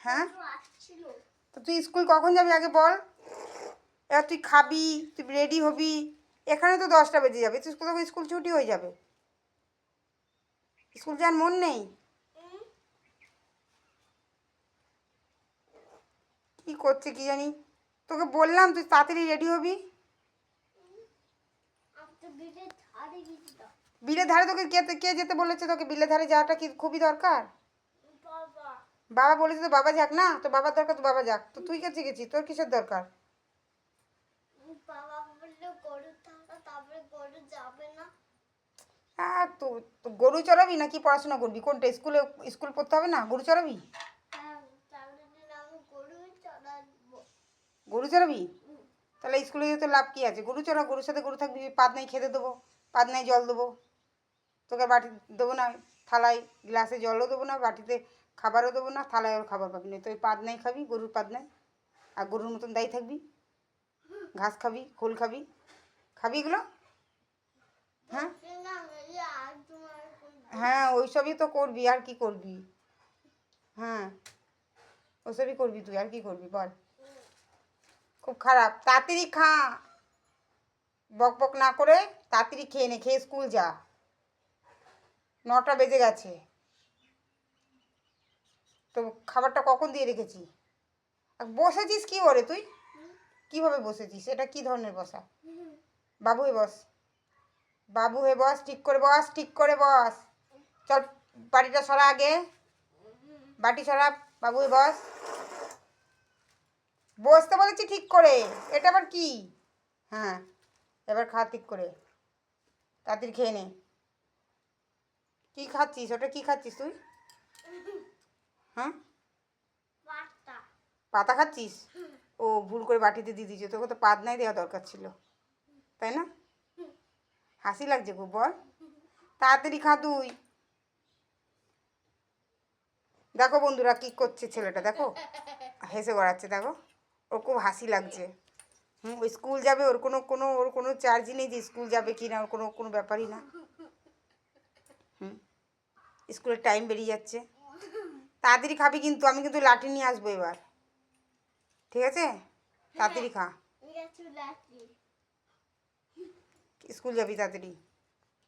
হ্যাঁ, তো তুই স্কুল কখন যাবি আগে বল। এবার তুই খাবি, তুই রেডি হবি, এখানে তো 10টা বেজে যাবে, তুই স্কুল স্কুল ছুটি হয়ে যাবে। স্কুল যাওয়ার মন নেই? কি করছে কি জানি, তোকে বললাম তুই তাড়াতাড়ি রেডি হবি। বিলের ধারে তোকে কে যেতে বলেছে? তোকে বিলের ধারে যাওয়াটা কি খুবই দরকার? বাবা বলেছে তো বাবা যাক না, তো বাবার দরকার তো বাবা যাক, তো তুই কাছে গেছিস, তোর কিসের দরকার? হ্যাঁ, তো তো গরু চড়াবি নাকি পড়াশোনা করবি, কোনটা? স্কুল পড়তে হবে না, গরু চড়াবি? গরু চড়াবি? তাহলে স্কুলে যেতে লাভ কি আছে? গরু চড়া, গরুর সাথে গরু থাকবি, পাতনায় খেতে দেবো, পাতনায় জল দেবো, তোকে বাটি দেবো না, থালায় গ্লাসে জলও দেবো না, বাটিতে খাবারও দেবো না, থালায় ওর খাবার পাবি না, তো ওই পাতনায় খাবি, গরুর পাতনায়, আর গরুর মতন দায়ী থাকবি, ঘাস খাবি, খোল খাবি, খাবি এগুলো? হ্যাঁ হ্যাঁ, ওইসবই তো করবি, আর কি করবি? হ্যাঁ, ওসবই করবি তুই, আর কি করবি বল? খুব খারাপ, তাড়াতাড়ি খা, বক বক না করে তাড়াতাড়ি খেয়ে নে, খেয়ে স্কুল যা, 9টা বেজে গেছে। তো খাবারটা কখন দিয়ে রেখেছি? বসেছিস কি করে তুই? কিভাবে বসেছিস? এটা কি ধরনের বসা? বাবু হয়ে বস, বাবু হয়ে বস, ঠিক করে বস, ঠিক করে বস। চল, বাটিটা সরা আগে, বাটি সরা, বাবু হয়ে বস। বসতে বলেছি ঠিক করে, এটা আবার কি? হ্যাঁ, এবার খা ঠিক করে, তাড়াতাড়ি খেয়ে নে। কি খাচ্ছিস? ওটা কি খাচ্ছিস তুই? হ্যাঁ, পাতা খাচ্ছিস? ও, ভুল করে বাটিতে দিয়ে দিয়েছে, তোকে তো পাতনাই দেওয়া দরকার ছিল, তাই না? হাসি লাগছে খুব, বল তাড়াতাড়ি খা তুই। দেখো বন্ধুরা কি করছে ছেলেটা, দেখো হেসে বেড়াচ্ছে, দেখো ওর খুব হাসি লাগছে। ওই স্কুল যাবে, ওর কোনো চার্জই নেই যে স্কুল যাবে কি না, ওর কোনো ব্যাপারই না। স্কুলের টাইম বেরিয়ে যাচ্ছে, তাড়াতাড়ি খাবি কিন্তু, আমি কিন্তু লাঠি নিয়ে আসবো এবার, ঠিক আছে? তাড়াতাড়ি খা, স্কুল যাবি তাড়াতাড়ি।